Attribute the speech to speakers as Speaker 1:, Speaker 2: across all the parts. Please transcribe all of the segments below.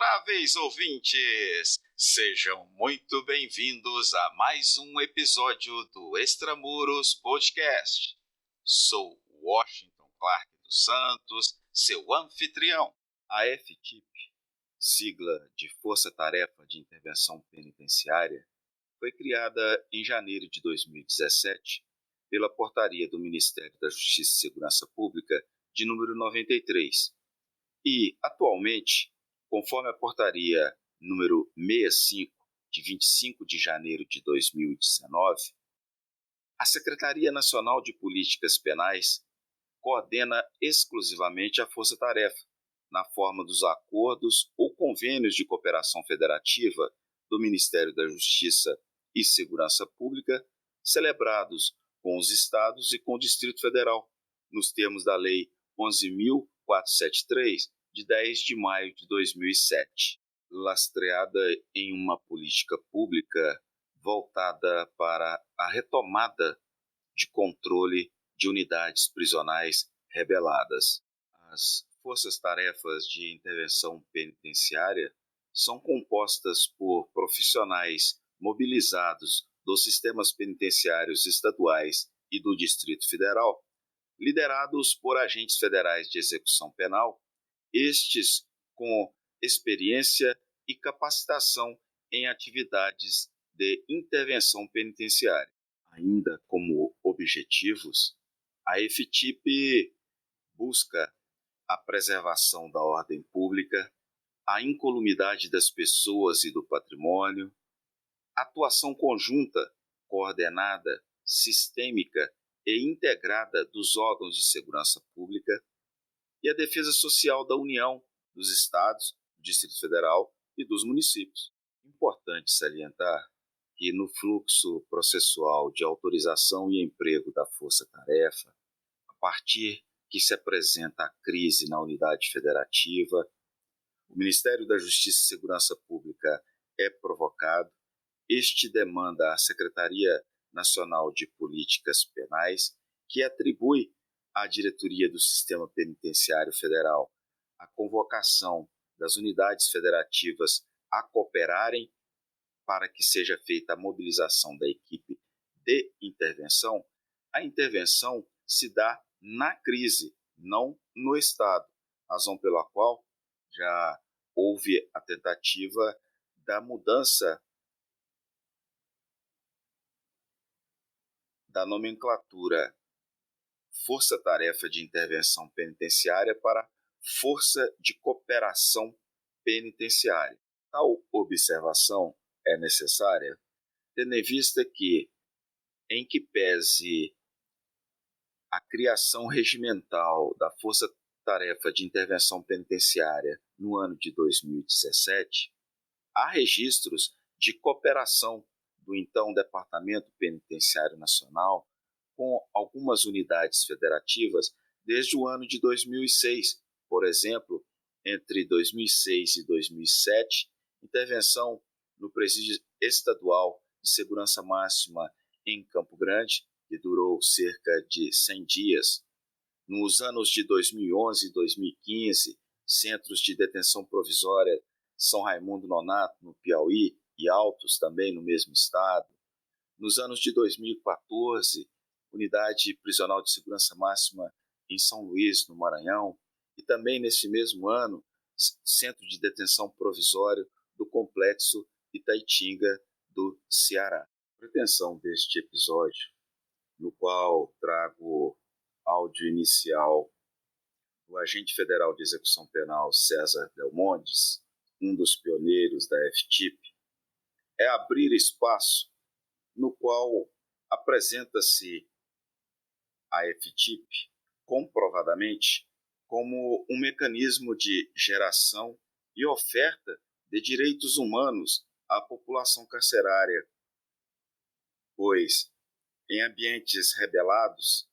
Speaker 1: Adoráveis ouvintes, sejam muito bem-vindos a mais um episódio do Extramuros Podcast. Sou Washington Clark dos Santos, seu anfitrião. A FTIP, sigla de Força Tarefa de Intervenção Penitenciária, foi criada em janeiro de 2017 pela portaria do Ministério da Justiça e Segurança Pública de número 93 e, atualmente, conforme a portaria número 65, de 25 de janeiro de 2019, a Secretaria Nacional de Políticas Penais coordena exclusivamente a Força Tarefa, na forma dos acordos ou convênios de cooperação federativa do Ministério da Justiça e Segurança Pública, celebrados com os estados e com o Distrito Federal, nos termos da Lei 11.473, de 10 de maio de 2007, lastreada em uma política pública voltada para a retomada de controle de unidades prisionais rebeladas. As forças-tarefas de intervenção penitenciária são compostas por profissionais mobilizados dos sistemas penitenciários estaduais e do Distrito Federal, liderados por agentes federais de execução penal, estes com experiência e capacitação em atividades de intervenção penitenciária. Ainda como objetivos, a FTIP busca a preservação da ordem pública, a incolumidade das pessoas e do patrimônio, atuação conjunta, coordenada, sistêmica e integrada dos órgãos de segurança pública e a defesa social da União, dos Estados, do Distrito Federal e dos municípios. Importante salientar que no fluxo processual de autorização e emprego da Força-Tarefa, a partir que se apresenta a crise na unidade federativa, o Ministério da Justiça e Segurança Pública é provocado. Este demanda à Secretaria Nacional de Políticas Penais, que atribui à Diretoria do Sistema Penitenciário Federal a convocação das unidades federativas a cooperarem para que seja feita a mobilização da equipe de intervenção. A intervenção se dá na crise, não no Estado, razão pela qual já houve a tentativa da mudança da nomenclatura Força-Tarefa de Intervenção Penitenciária para Força de Cooperação Penitenciária. Tal observação é necessária, tendo em vista que, em que pese a criação regimental da Força-Tarefa de Intervenção Penitenciária no ano de 2017, há registros de cooperação do então Departamento Penitenciário Nacional com algumas unidades federativas desde o ano de 2006. Por exemplo, entre 2006 e 2007, intervenção no Presídio Estadual de Segurança Máxima em Campo Grande, que durou cerca de 100 dias. Nos anos de 2011 e 2015, centros de detenção provisória São Raimundo Nonato, no Piauí, e Altos, também no mesmo estado. Nos anos de 2014, Unidade Prisional de Segurança Máxima em São Luís, no Maranhão, e também nesse mesmo ano, Centro de Detenção Provisório do Complexo Itaitinga, do Ceará. A pretensão deste episódio, no qual trago áudio inicial do agente federal de execução penal César Belmontes, um dos pioneiros da FTIP, é abrir espaço no qual apresenta-se a FTIP comprovadamente como um mecanismo de geração e oferta de direitos humanos à população carcerária, pois, em ambientes rebelados,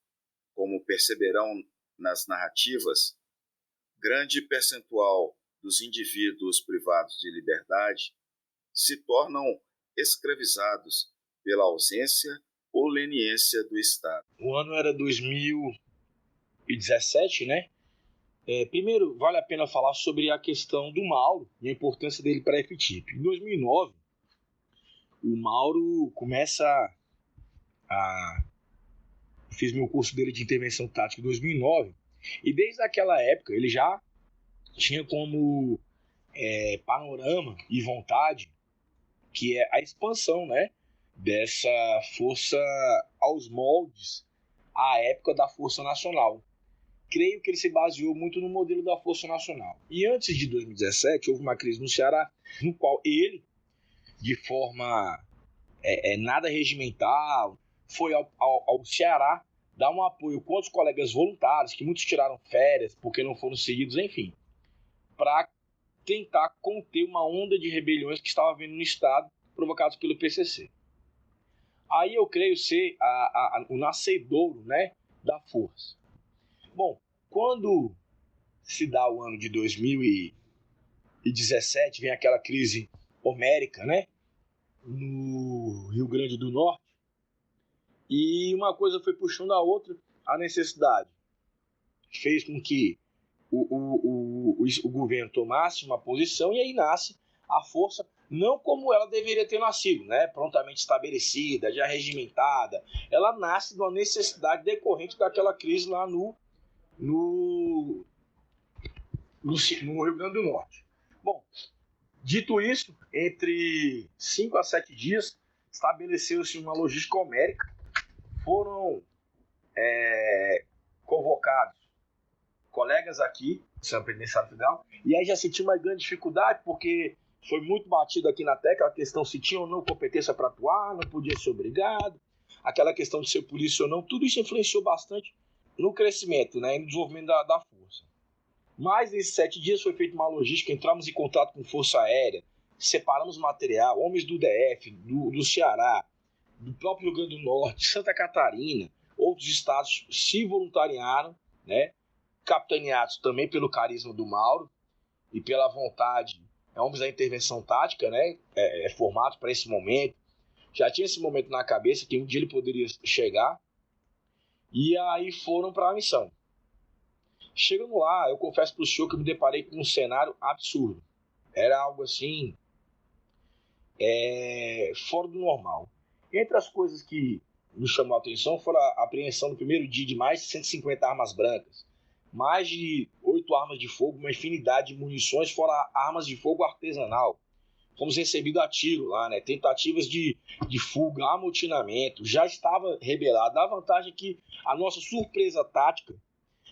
Speaker 1: como perceberão nas narrativas, grande percentual dos indivíduos privados de liberdade se tornam escravizados pela ausência ou leniência do Estado.
Speaker 2: O ano era 2017, né? Primeiro, vale a pena falar sobre a questão do Mauro e a importância dele para a FTIP. Em 2009, o Mauro fez meu curso dele de intervenção tática em 2009, e desde aquela época ele já tinha como panorama e vontade, que é a expansão, né, dessa força aos moldes à época da Força Nacional. Creio que ele se baseou muito no modelo da Força Nacional. E antes de 2017, houve uma crise no Ceará, no qual ele, de forma nada regimental, foi ao Ceará dar um apoio com os colegas voluntários, que muitos tiraram férias porque não foram seguidos, enfim, para tentar conter uma onda de rebeliões que estava havendo no Estado, provocados pelo PCC. Aí eu creio ser o nascedouro, né, da força. Bom, quando se dá o ano de 2017, vem aquela crise homérica, né, no Rio Grande do Norte, e uma coisa foi puxando a outra, a necessidade fez com que o governo tomasse uma posição, e aí nasce a força, não como ela deveria ter nascido, né, prontamente estabelecida, já regimentada. Ela nasce de uma necessidade decorrente daquela crise lá no Rio Grande do Norte. Bom, dito isso, entre 5 a 7 dias, estabeleceu-se uma logística homérica. Foram convocados colegas aqui, São Penitenciário Federal, e aí já senti uma grande dificuldade, porque foi muito batido aqui na tecla a questão se tinha ou não competência para atuar, não podia ser obrigado, aquela questão de ser polícia ou não, tudo isso influenciou bastante no crescimento, né, e no desenvolvimento da força. Mas nesses 7 dias foi feita uma logística, entramos em contato com Força Aérea, separamos material, homens do DF, do Ceará, do próprio Rio Grande do Norte, Santa Catarina, outros estados se voluntariaram, né, capitaneados também pelo carisma do Mauro e pela vontade, homens da intervenção tática, né, formados para esse momento. Já tinha esse momento na cabeça que um dia ele poderia chegar, e aí foram para a missão. Chegando lá, eu confesso para o senhor que eu me deparei com um cenário absurdo. Era algo assim, fora do normal. Entre as coisas que nos chamou a atenção foram a apreensão no primeiro dia de mais de 150 armas brancas, mais de 8 armas de fogo, uma infinidade de munições, fora armas de fogo artesanal. Fomos recebidos a tiro lá, né? Tentativas de fuga, amotinamento, já estava rebelado. A vantagem é que a nossa surpresa tática,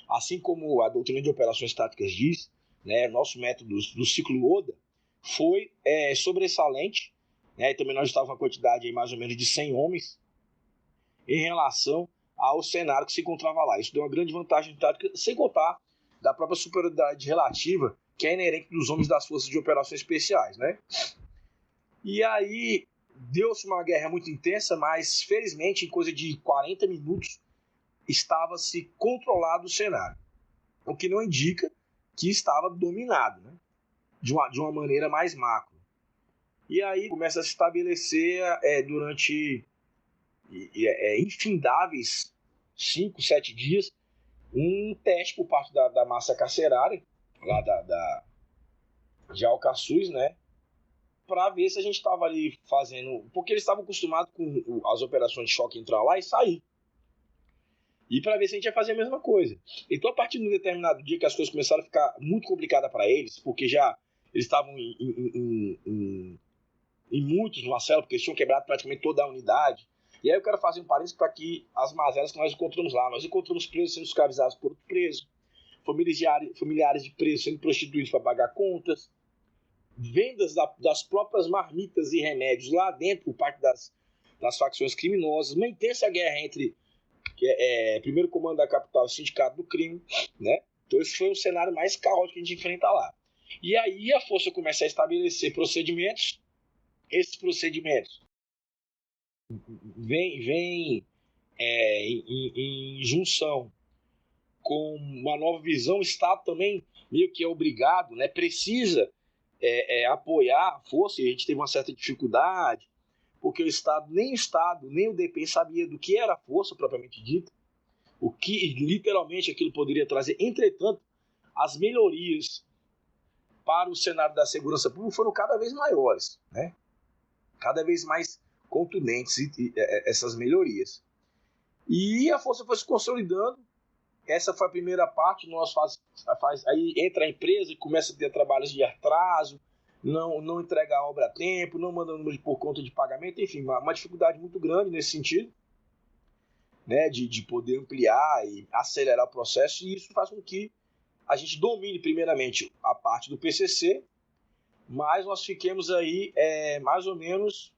Speaker 2: assim como a doutrina de operações táticas diz, né, nosso método do ciclo Oda, foi sobressalente, né, e também nós estávamos com uma quantidade aí mais ou menos de 100 homens em relação ao cenário que se encontrava lá. Isso deu uma grande vantagem tática, sem contar da própria superioridade relativa que é inerente dos homens das forças de operações especiais, né? E aí deu-se uma guerra muito intensa, mas felizmente em coisa de 40 minutos estava-se controlado o cenário, o que não indica que estava dominado, né, de uma maneira mais macro. E aí começa a se estabelecer durante infindáveis 5, 7 dias um teste por parte da massa carcerária lá de Alcaçuz, né, para ver se a gente estava ali fazendo, porque eles estavam acostumados com as operações de choque, entrar lá e sair, e para ver se a gente ia fazer a mesma coisa. Então, a partir de um determinado dia que as coisas começaram a ficar muito complicadas para eles, porque já eles estavam em muitos numa cela, porque eles tinham quebrado praticamente toda a unidade. E aí eu quero fazer um parênteses para que as mazelas que nós encontramos lá. Nós encontramos presos sendo escravizados por outro preso, familiares de presos sendo prostituídos para pagar contas, vendas das próprias marmitas e remédios lá dentro por parte das facções criminosas, uma intensa guerra entre primeiro comando da capital, o sindicato do crime, né? Então esse foi o cenário mais caótico que a gente enfrenta lá. E aí a força começa a estabelecer procedimentos. Esses procedimentos vêm em junção com uma nova visão. O Estado também meio que é obrigado, né? Precisa apoiar a força, e a gente teve uma certa dificuldade, porque nem o Estado, nem o DP sabia do que era a força propriamente dita, o que literalmente aquilo poderia trazer. Entretanto, as melhorias para o cenário da segurança pública foram cada vez maiores, né? Cada vez mais contundentes essas melhorias. E a força foi se consolidando. Essa foi a primeira parte. Aí entra a empresa e começa a ter trabalhos de atraso, não entrega a obra a tempo, não manda número por conta de pagamento, enfim, uma dificuldade muito grande nesse sentido, né, de poder ampliar e acelerar o processo, e isso faz com que a gente domine primeiramente a parte do PCC, mas nós fiquemos aí mais ou menos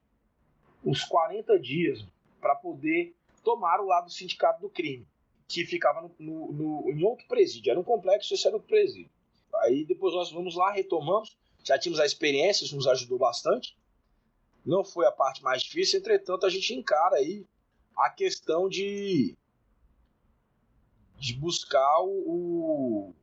Speaker 2: uns 40 dias para poder tomar o lado do sindicato do crime, que ficava em outro presídio, era um complexo, esse era o presídio. Aí depois nós vamos lá, retomamos, já tínhamos a experiência, isso nos ajudou bastante, não foi a parte mais difícil, entretanto a gente encara aí a questão de buscar o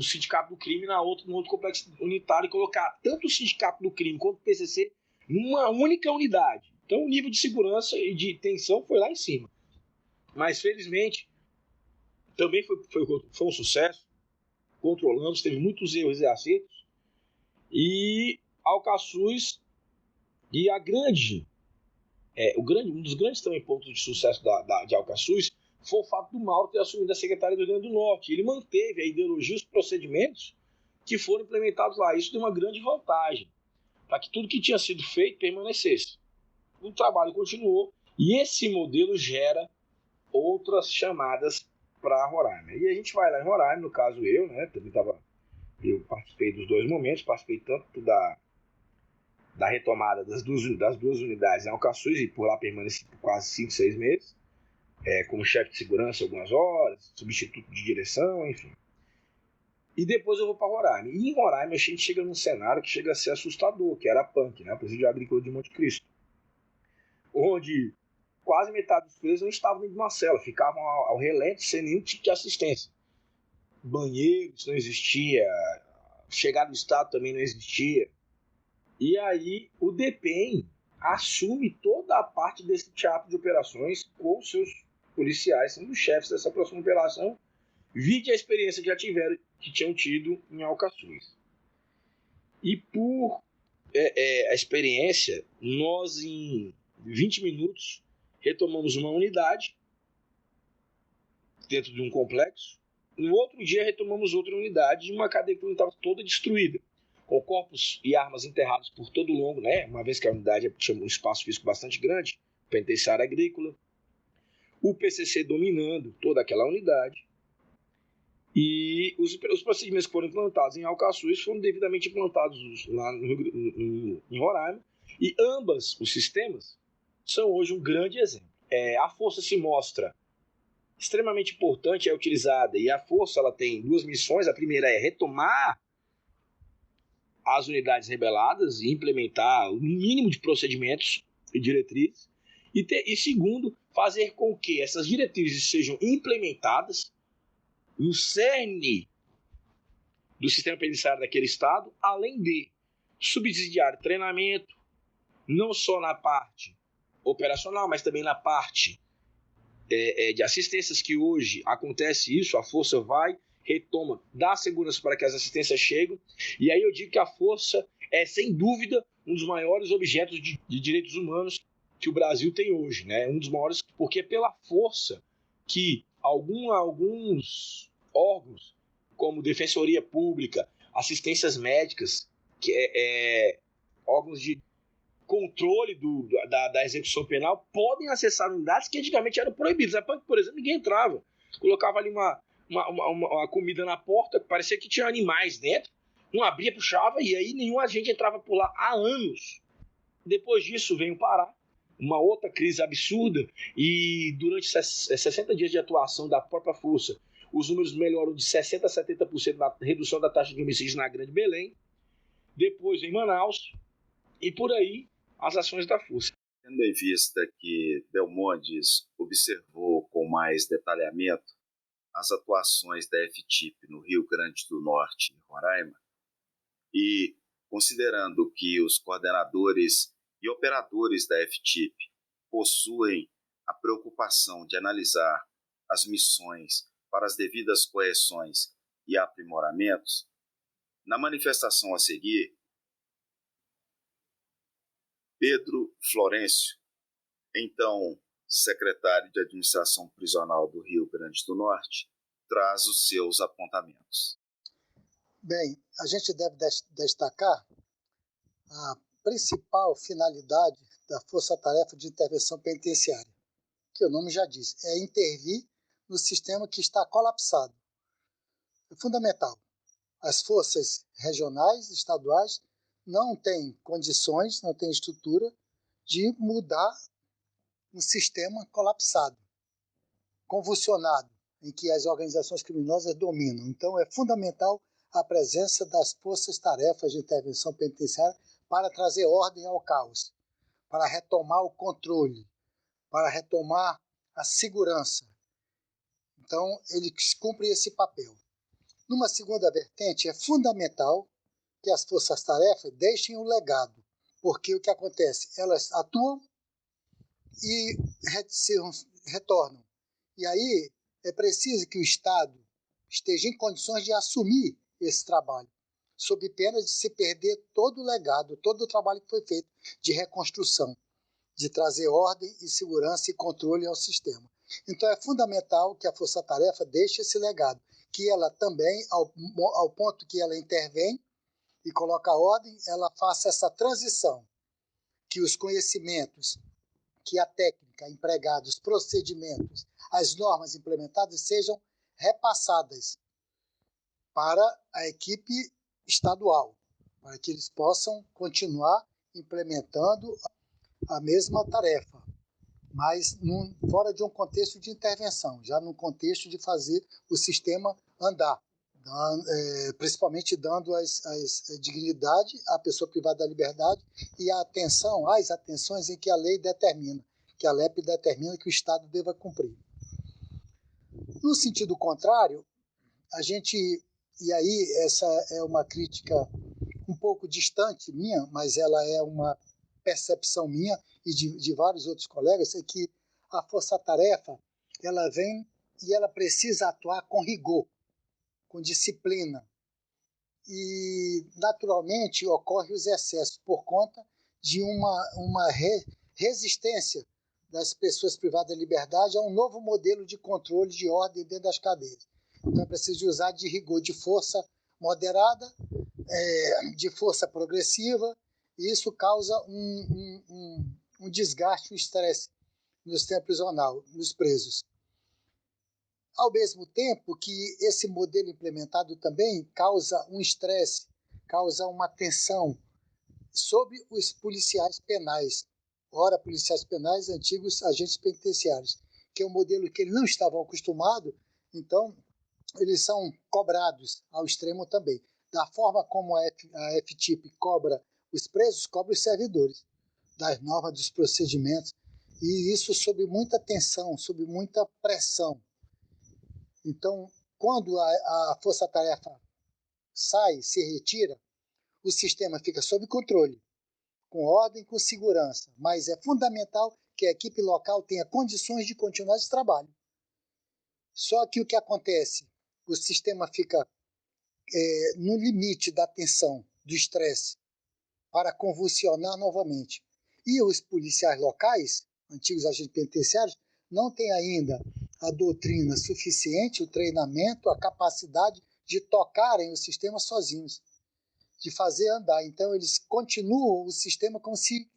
Speaker 2: sindicato do crime no outro complexo unitário e colocar tanto o sindicato do crime quanto o PCC numa única unidade. Então o nível de segurança e de tensão foi lá em cima. Mas felizmente também foi um sucesso, controlamos, teve muitos erros e acertos, e Alcaçuz e um dos grandes também pontos de sucesso de Alcaçuz foi o fato do Mauro ter assumido a Secretaria do Rio Grande do Norte. Ele manteve a ideologia e os procedimentos que foram implementados lá. Isso deu uma grande vantagem para que tudo que tinha sido feito permanecesse. O trabalho continuou e esse modelo gera outras chamadas para Roraima. E a gente vai lá em Roraima, no caso eu, né, eu participei dos dois momentos, participei tanto da retomada das duas unidades em Alcaçuz, e por lá permaneci por quase 5, 6 meses, como chefe de segurança algumas horas, substituto de direção, enfim. E depois eu vou para Roraima. E em Roraima a gente chega num cenário que chega a ser assustador, que era a PANC, né, o Presídio Agrícola de Monte Cristo, onde quase metade dos presos não estavam dentro de uma cela, ficavam ao relento sem nenhum tipo de assistência. Banheiros não existia, chegada do Estado também não existia. E aí o DPEM assume toda a parte desse teatro de operações com seus policiais sendo chefes dessa próxima operação, vide a experiência que tinham tido em Alcaçuz. E por a experiência, nós em 20 minutos retomamos uma unidade dentro de um complexo. No outro dia retomamos outra unidade de uma cadeia que estava toda destruída, com corpos e armas enterrados por todo o longo, né? Uma vez que a unidade tinha um espaço físico bastante grande, penitenciária agrícola, o PCC dominando toda aquela unidade, e os procedimentos que foram implantados em Alcaçuz foram devidamente implantados lá em Roraima, e ambos os sistemas são hoje um grande exemplo. A força se mostra extremamente importante, é utilizada, e a força ela tem duas missões. A primeira é retomar as unidades rebeladas e implementar o mínimo de procedimentos e diretrizes, e segundo, fazer com que essas diretrizes sejam implementadas no cerne do sistema penitenciário daquele estado, além de subsidiar treinamento, não só na parte operacional, mas também na parte de assistências, que hoje acontece isso, a força vai, retoma, dá segurança para que as assistências cheguem, e aí eu digo que a força é, sem dúvida, um dos maiores objetos de direitos humanos que o Brasil tem hoje, né? Um dos maiores, porque é pela força que alguns órgãos, como Defensoria Pública, assistências médicas, órgãos de controle da execução penal, podem acessar unidades que antigamente eram proibidas. A PANC, por exemplo, ninguém entrava. Colocava ali uma comida na porta, parecia que tinha animais dentro, não abria, puxava, e aí nenhum agente entrava por lá há anos. Depois disso veio parar, uma outra crise absurda, e durante 60 dias de atuação da própria força, os números melhoram de 60% a 70% na redução da taxa de homicídios na Grande Belém, depois em Manaus, e por aí as ações da força.
Speaker 1: Tendo em vista que Belmontes observou com mais detalhamento as atuações da FTIP no Rio Grande do Norte e Roraima, e considerando que os coordenadores e operadores da FTIP possuem a preocupação de analisar as missões para as devidas correções e aprimoramentos, na manifestação a seguir, Pedro Florencio, então secretário de Administração Prisional do Rio Grande do Norte, traz os seus apontamentos.
Speaker 3: Bem, a gente deve destacar a principal finalidade da Força Tarefa de Intervenção Penitenciária, que o nome já diz, é intervir no sistema que está colapsado. É fundamental. As forças regionais, estaduais, não têm condições, não têm estrutura de mudar um sistema colapsado, convulsionado, em que as organizações criminosas dominam. Então, é fundamental a presença das forças-tarefas de intervenção penitenciária para trazer ordem ao caos, para retomar o controle, para retomar a segurança. Então, ele cumpre esse papel. Numa segunda vertente, é fundamental que as forças-tarefas deixem um legado, porque o que acontece? Elas atuam e retornam. E aí é preciso que o Estado esteja em condições de assumir esse trabalho, sob pena de se perder todo o legado, todo o trabalho que foi feito de reconstrução, de trazer ordem e segurança e controle ao sistema. Então é fundamental que a Força-Tarefa deixe esse legado, que ela também, ao ponto que ela intervém e coloca ordem, ela faça essa transição, que os conhecimentos, que a técnica empregada, os procedimentos, as normas implementadas sejam repassadas para a equipe estadual, para que eles possam continuar implementando a mesma tarefa, mas fora de um contexto de intervenção, já num contexto de fazer o sistema andar, principalmente dando a dignidade à pessoa privada da liberdade e a atenção às atenções em que a lei determina, que a LEP determina que o Estado deva cumprir. No sentido contrário, e aí essa é uma crítica um pouco distante minha, mas ela é uma percepção minha e de vários outros colegas, é que a força-tarefa ela vem e ela precisa atuar com rigor, com disciplina. E, naturalmente, ocorrem os excessos por conta de uma resistência das pessoas privadas da liberdade a um novo modelo de controle de ordem dentro das cadeias. Então, é preciso usar de rigor, de força moderada, de força progressiva, e isso causa um desgaste, um estresse no sistema prisional, nos presos. Ao mesmo tempo que esse modelo implementado também causa um estresse, causa uma tensão sobre os policiais penais, ora policiais penais, antigos agentes penitenciários, que é um modelo que eles não estavam acostumados, então eles são cobrados ao extremo também. Da forma como a FTIP cobra os presos, cobra os servidores, das normas, dos procedimentos, e isso sob muita tensão, sob muita pressão. Então, quando a força-tarefa sai, se retira, o sistema fica sob controle, com ordem, com segurança, mas é fundamental que a equipe local tenha condições de continuar esse trabalho. Só que o que acontece? O sistema fica no limite da tensão, do estresse, para convulsionar novamente. E os policiais locais, antigos agentes penitenciários, não têm ainda a doutrina suficiente, o treinamento, a capacidade de tocarem o sistema sozinhos, de fazer andar. Então, eles continuam o sistema como se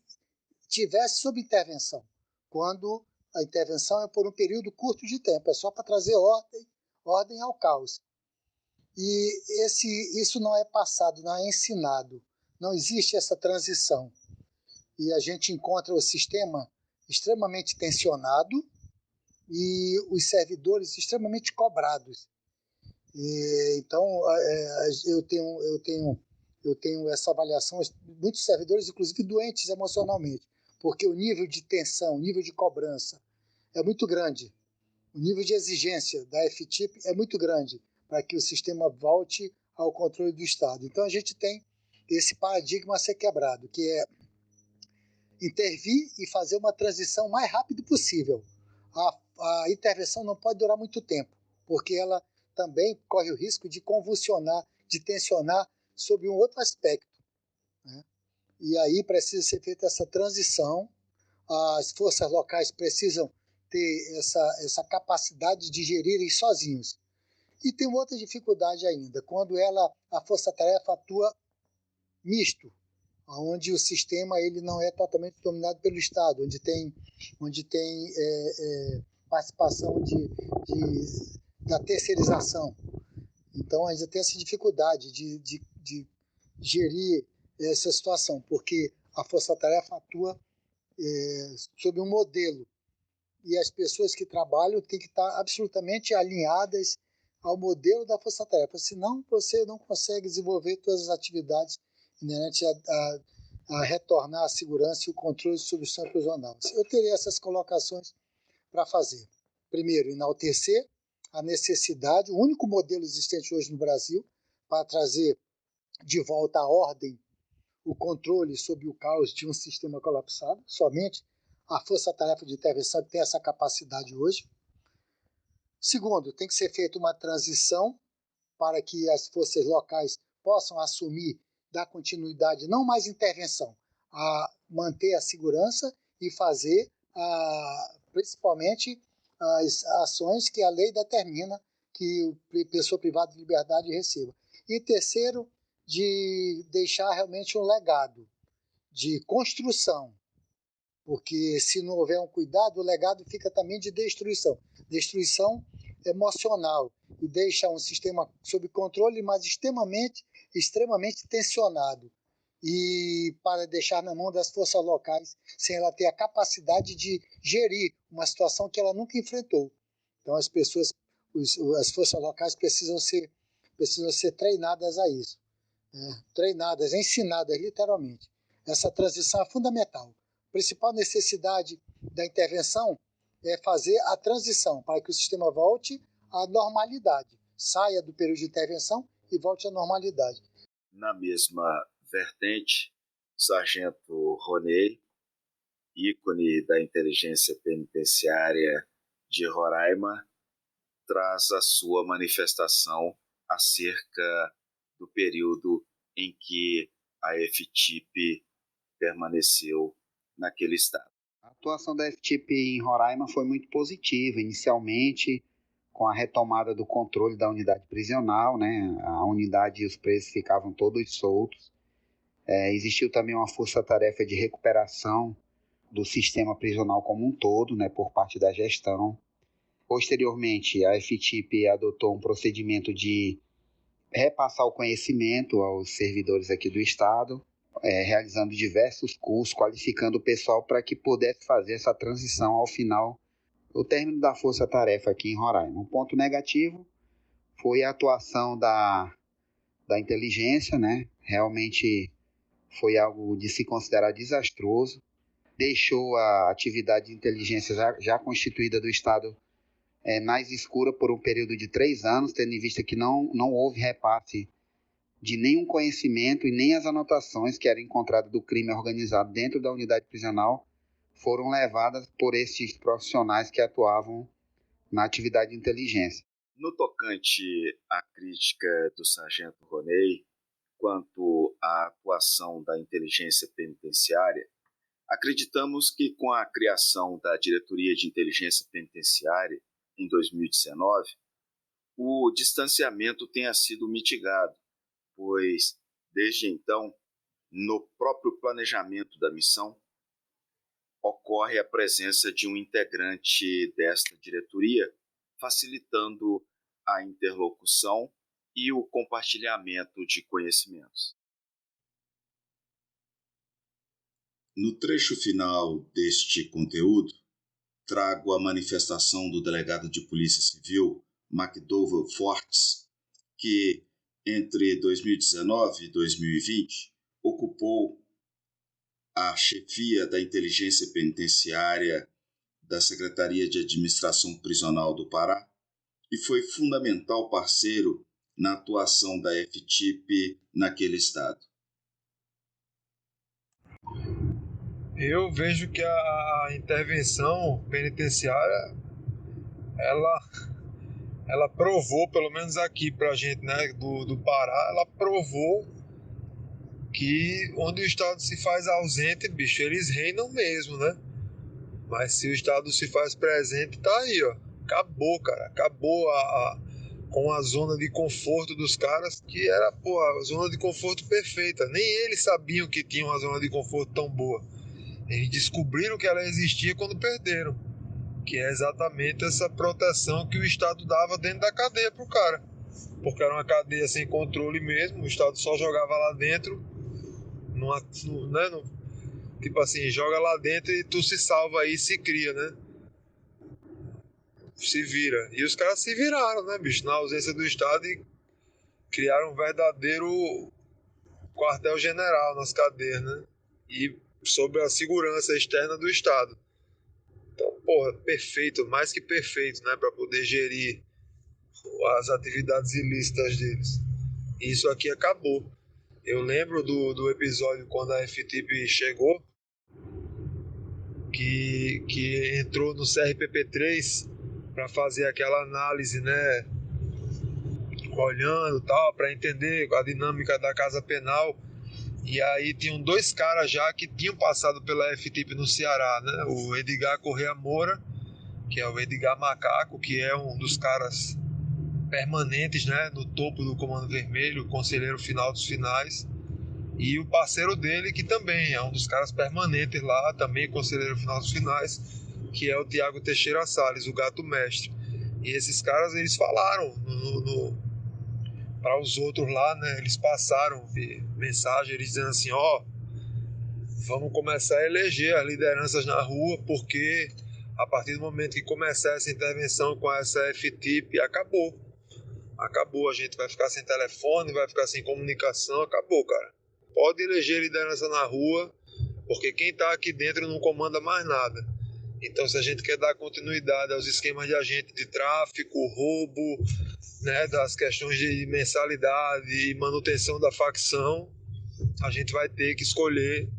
Speaker 3: tivesse sob intervenção, quando a intervenção é por um período curto de tempo, é só para trazer ordem ao caos. E isso não é passado, não é ensinado, não existe essa transição. E a gente encontra o sistema extremamente tensionado e os servidores extremamente cobrados. Então, eu tenho essa avaliação, muitos servidores, inclusive doentes emocionalmente, porque o nível de tensão, o nível de cobrança é muito grande. O nível de exigência da FTIP é muito grande para que o sistema volte ao controle do Estado. Então, a gente tem esse paradigma a ser quebrado, que é intervir e fazer uma transição o mais rápido possível. A intervenção não pode durar muito tempo, porque ela também corre o risco de convulsionar, de tensionar sobre um outro aspecto, né? E aí precisa ser feita essa transição, as forças locais precisam ter essa capacidade de gerirem sozinhos. E tem uma outra dificuldade ainda, quando a força-tarefa atua misto, onde o sistema ele não é totalmente dominado pelo Estado, onde tem participação da terceirização. Então, ainda tem essa dificuldade de gerir essa situação, porque a força-tarefa atua sob um modelo, e as pessoas que trabalham têm que estar absolutamente alinhadas ao modelo da força-tarefa, senão você não consegue desenvolver todas as atividades inerentes a retornar a segurança e o controle sobre o sistema prisional. Eu teria essas colocações para fazer. Primeiro, enaltecer a necessidade, o único modelo existente hoje no Brasil para trazer de volta à ordem o controle sobre o caos de um sistema colapsado. Somente a Força-Tarefa de Intervenção tem essa capacidade hoje. Segundo, tem que ser feita uma transição para que as forças locais possam assumir, dar continuidade, não mais intervenção, a manter a segurança e fazer principalmente as ações que a lei determina que a pessoa privada de liberdade receba. E terceiro, de deixar realmente um legado de construção, porque se não houver um cuidado, o legado fica também de destruição emocional, e deixa um sistema sob controle, mas extremamente tensionado, e para deixar na mão das forças locais, sem ela ter a capacidade de gerir uma situação que ela nunca enfrentou. Então as forças locais precisam ser treinadas a isso, né? Treinadas, ensinadas literalmente. Essa transição é fundamental. A principal necessidade da intervenção é fazer a transição para que o sistema volte à normalidade, saia do período de intervenção e volte à normalidade.
Speaker 1: Na mesma vertente, Sargento Roney, ícone da inteligência penitenciária de Roraima, traz a sua manifestação acerca do período em que a FTIP permaneceu naquele estado.
Speaker 4: A atuação da FTIP em Roraima foi muito positiva, inicialmente com a retomada do controle da unidade prisional, né? A unidade e os presos ficavam todos soltos. Existiu também uma força-tarefa de recuperação do sistema prisional como um todo, né, por parte da gestão. Posteriormente, a FTIP adotou um procedimento de repassar o conhecimento aos servidores aqui do Estado, realizando diversos cursos, qualificando o pessoal para que pudesse fazer essa transição ao final do término da força-tarefa aqui em Roraima. Um ponto negativo foi a atuação da inteligência, né? Realmente foi algo de se considerar desastroso. Deixou a atividade de inteligência já constituída do Estado mais escura por um período de 3 anos, tendo em vista que não houve repasse de nenhum conhecimento e nem as anotações que eram encontradas do crime organizado dentro da unidade prisional foram levadas por esses profissionais que atuavam na atividade de inteligência.
Speaker 1: No tocante à crítica do Sargento Roney quanto à atuação da inteligência penitenciária, acreditamos que com a criação da Diretoria de Inteligência Penitenciária em 2019, o distanciamento tenha sido mitigado, pois, desde então, no próprio planejamento da missão, ocorre a presença de um integrante desta diretoria, facilitando a interlocução e o compartilhamento de conhecimentos.
Speaker 5: No trecho final deste conteúdo, trago a manifestação do delegado de Polícia Civil, McDowell Fortes, que, entre 2019 e 2020, ocupou a chefia da Inteligência Penitenciária da Secretaria de Administração Prisional do Pará e foi fundamental parceiro na atuação da FTIP naquele estado.
Speaker 6: Eu vejo que a intervenção penitenciária ela provou, pelo menos aqui pra gente, né, do Pará, ela provou que onde o Estado se faz ausente, bicho, eles reinam mesmo, né? Mas se o Estado se faz presente, tá aí, ó. Acabou, cara. Acabou com a zona de conforto dos caras, que era, pô, a zona de conforto perfeita. Nem eles sabiam que tinha uma zona de conforto tão boa. Eles descobriram que ela existia quando perderam. Que é exatamente essa proteção que o Estado dava dentro da cadeia pro cara. Porque era uma cadeia sem controle mesmo, o Estado só jogava lá dentro, né, tipo assim, joga lá dentro e tu se salva aí, se cria, né? Se vira. E os caras se viraram, né, bicho? Na ausência do Estado e criaram um verdadeiro quartel-general nas cadeias, né? E sob a segurança externa do Estado. Então, porra, perfeito, mais que perfeito, né? Pra poder gerir as atividades ilícitas deles. E isso aqui acabou. Eu lembro do episódio quando a FTP chegou, que entrou no CRPP3 para fazer aquela análise, né, olhando tal, para entender a dinâmica da casa penal. E aí tinham dois caras já que tinham passado pela FTP no Ceará, né? O Edgar Correa Moura, que é o Edgar Macaco, que é um dos caras permanentes, né, no topo do Comando Vermelho, conselheiro final dos finais. E o parceiro dele, que também é um dos caras permanentes lá, também conselheiro final dos finais, que é o Tiago Teixeira Salles, o gato mestre. E esses caras, eles falaram para os outros lá, né? Eles passaram mensagem, eles dizendo assim, ó, vamos começar a eleger as lideranças na rua, porque a partir do momento que começar essa intervenção com essa FTIP, acabou. Acabou, a gente vai ficar sem telefone, vai ficar sem comunicação, acabou, cara. Pode eleger liderança na rua, porque quem está aqui dentro não comanda mais nada. Então, se a gente quer dar continuidade aos esquemas de agente de tráfico, roubo, né, das questões de mensalidade e manutenção da facção, a gente vai ter que escolher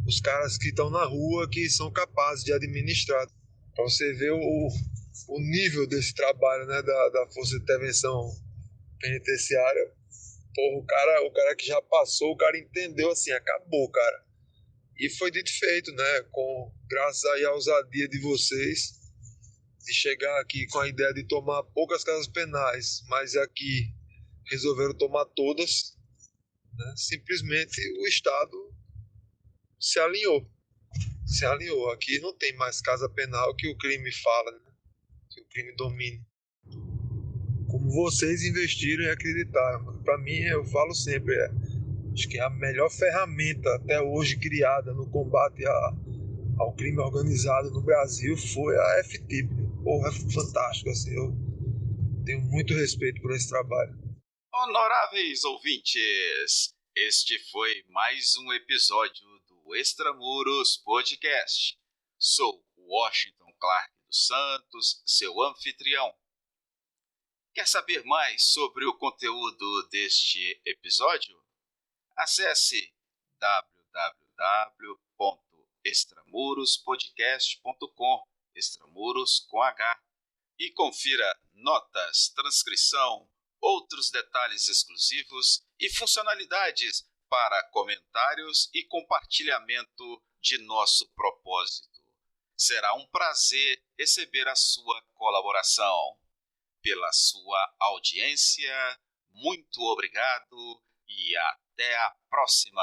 Speaker 6: os caras que estão na rua, que são capazes de administrar. Para você ver o nível desse trabalho, né, da Força de Intervenção Penitenciária. Porra, o cara que já passou, o cara entendeu assim, acabou, cara. E foi dito e feito, né? Graças aí à ousadia de vocês, de chegar aqui com a ideia de tomar poucas casas penais, mas aqui resolveram tomar todas, né? Simplesmente o Estado se alinhou. Se alinhou. Aqui não tem mais casa penal que o crime fala, né? Que o crime domine. Como vocês investiram e acreditaram. Para mim, eu falo sempre, acho que a melhor ferramenta até hoje criada no combate ao crime organizado no Brasil foi a FTIP. Porra, é fantástico, assim, eu tenho muito respeito por esse trabalho.
Speaker 1: Honoráveis ouvintes, este foi mais um episódio do Extramuros Podcast. Sou Washington Clark dos Santos, seu anfitrião. Quer saber mais sobre o conteúdo deste episódio? Acesse www.extramurospodcast.com, extramuros com H, e confira notas, transcrição, outros detalhes exclusivos e funcionalidades para comentários e compartilhamento de nosso propósito. Será um prazer receber a sua colaboração. Pela sua audiência, muito obrigado e até a próxima!